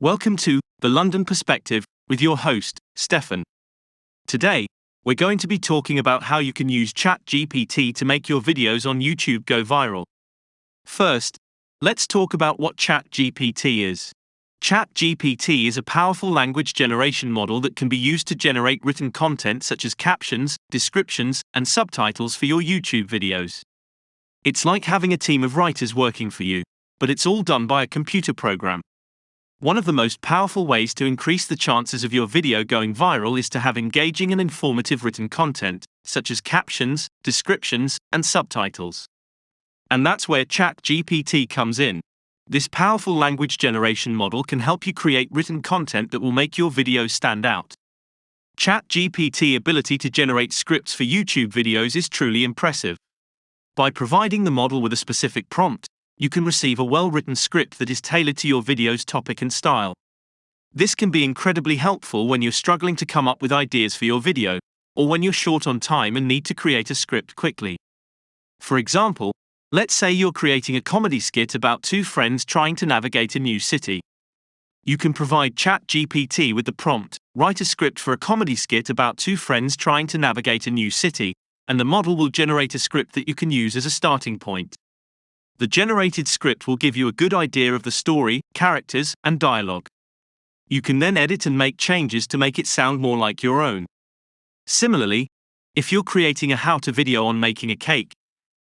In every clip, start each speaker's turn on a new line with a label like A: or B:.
A: Welcome to The London Perspective with your host, Stefan. Today, we're going to be talking about how you can use ChatGPT to make your videos on YouTube go viral. First, let's talk about what ChatGPT is. ChatGPT is a powerful language generation model that can be used to generate written content such as captions, descriptions, and subtitles for your YouTube videos. It's like having a team of writers working for you, but it's all done by a computer program. One of the most powerful ways to increase the chances of your video going viral is to have engaging and informative written content, such as captions, descriptions, and subtitles. And that's where ChatGPT comes in. This powerful language generation model can help you create written content that will make your videos stand out. ChatGPT's ability to generate scripts for YouTube videos is truly impressive. By providing the model with a specific prompt, you can receive a well-written script that is tailored to your video's topic and style. This can be incredibly helpful when you're struggling to come up with ideas for your video, or when you're short on time and need to create a script quickly. For example, let's say you're creating a comedy skit about two friends trying to navigate a new city. You can provide ChatGPT with the prompt, "Write a script for a comedy skit about two friends trying to navigate a new city," and the model will generate a script that you can use as a starting point. The generated script will give you a good idea of the story, characters, and dialogue. You can then edit and make changes to make it sound more like your own. Similarly, if you're creating a how-to video on making a cake,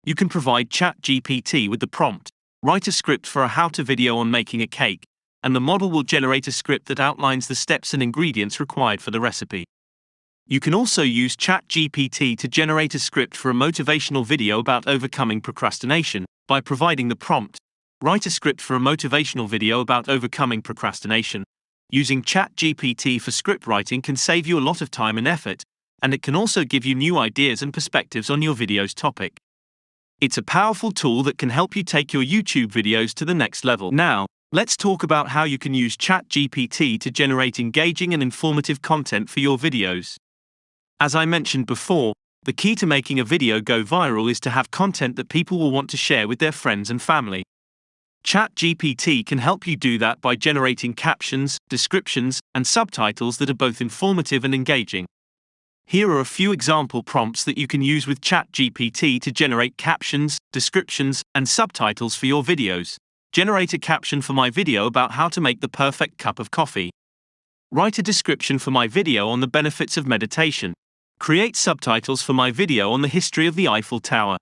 A: you can provide ChatGPT with the prompt, "Write a script for a how-to video on making a cake," and the model will generate a script that outlines the steps and ingredients required for the recipe. You can also use ChatGPT to generate a script for a motivational video about overcoming procrastination. By providing the prompt, "Write a script for a motivational video about overcoming procrastination," using ChatGPT for script writing can save you a lot of time and effort, and it can also give you new ideas and perspectives on your video's topic. It's a powerful tool that can help you take your YouTube videos to the next level. Now, let's talk about how you can use ChatGPT to generate engaging and informative content for your videos. As I mentioned before, the key to making a video go viral is to have content that people will want to share with their friends and family. ChatGPT can help you do that by generating captions, descriptions, and subtitles that are both informative and engaging. Here are a few example prompts that you can use with ChatGPT to generate captions, descriptions, and subtitles for your videos. Generate a caption for my video about how to make the perfect cup of coffee. Write a description for my video on the benefits of meditation. Create subtitles for my video on the history of the Eiffel Tower.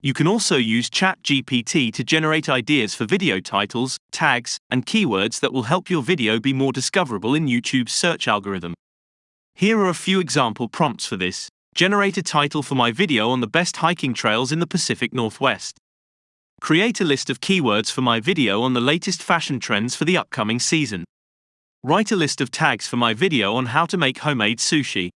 A: You can also use ChatGPT to generate ideas for video titles, tags, and keywords that will help your video be more discoverable in YouTube's search algorithm. Here are a few example prompts for this. Generate a title for my video on the best hiking trails in the Pacific Northwest. Create a list of keywords for my video on the latest fashion trends for the upcoming season. Write a list of tags for my video on how to make homemade sushi.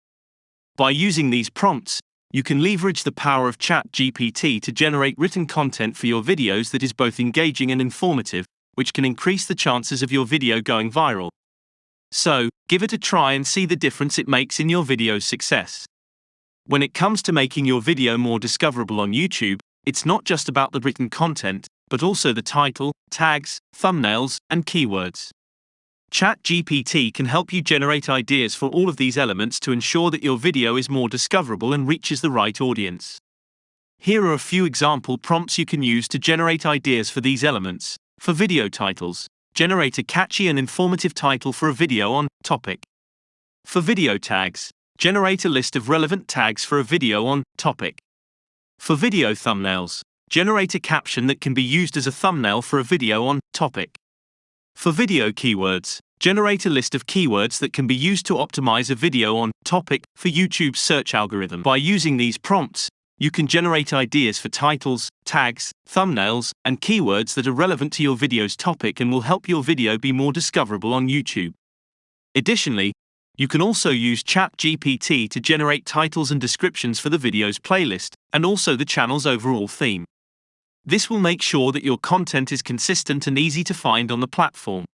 A: By using these prompts, you can leverage the power of ChatGPT to generate written content for your videos that is both engaging and informative, which can increase the chances of your video going viral. So, give it a try and see the difference it makes in your video's success. When it comes to making your video more discoverable on YouTube, it's not just about the written content, but also the title, tags, thumbnails, and keywords. ChatGPT can help you generate ideas for all of these elements to ensure that your video is more discoverable and reaches the right audience. Here are a few example prompts you can use to generate ideas for these elements. For video titles, generate a catchy and informative title for a video on topic. For video tags, generate a list of relevant tags for a video on topic. For video thumbnails, generate a caption that can be used as a thumbnail for a video on topic. For video keywords, generate a list of keywords that can be used to optimize a video on topic for YouTube's search algorithm. By using these prompts, you can generate ideas for titles, tags, thumbnails, and keywords that are relevant to your video's topic and will help your video be more discoverable on YouTube. Additionally, you can also use ChatGPT to generate titles and descriptions for the video's playlist, and also the channel's overall theme. This will make sure that your content is consistent and easy to find on the platform.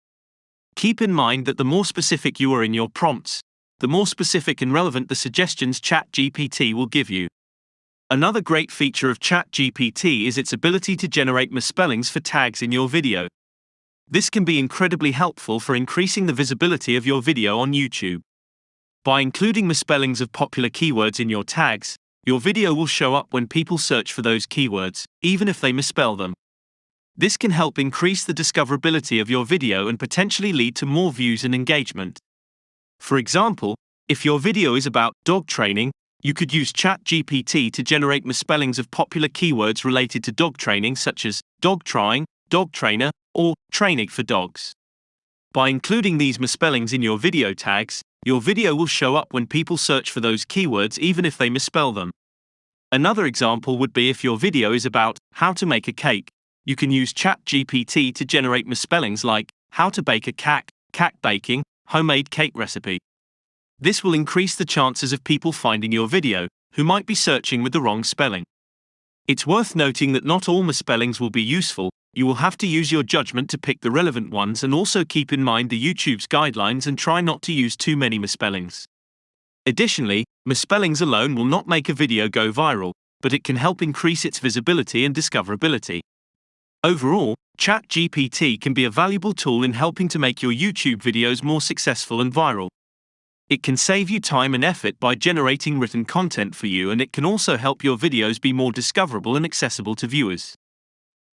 A: Keep in mind that the more specific you are in your prompts, the more specific and relevant the suggestions ChatGPT will give you. Another great feature of ChatGPT is its ability to generate misspellings for tags in your video. This can be incredibly helpful for increasing the visibility of your video on YouTube. By including misspellings of popular keywords in your tags, your video will show up when people search for those keywords, even if they misspell them. This can help increase the discoverability of your video and potentially lead to more views and engagement. For example, if your video is about dog training, you could use ChatGPT to generate misspellings of popular keywords related to dog training such as dog trying, dog trainer, or training for dogs. By including these misspellings in your video tags, your video will show up when people search for those keywords even if they misspell them. Another example would be if your video is about how to make a cake, you can use ChatGPT to generate misspellings like how to bake a cake baking, homemade cake recipe. This will increase the chances of people finding your video, who might be searching with the wrong spelling. It's worth noting that not all misspellings will be useful. You will have to use your judgment to pick the relevant ones and also keep in mind the YouTube's guidelines and try not to use too many misspellings. Additionally, misspellings alone will not make a video go viral, but it can help increase its visibility and discoverability. Overall, ChatGPT can be a valuable tool in helping to make your YouTube videos more successful and viral. It can save you time and effort by generating written content for you, and it can also help your videos be more discoverable and accessible to viewers.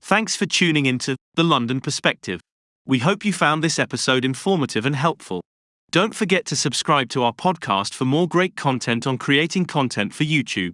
A: Thanks for tuning into The London Perspective. We hope you found this episode informative and helpful. Don't forget to subscribe to our podcast for more great content on creating content for YouTube.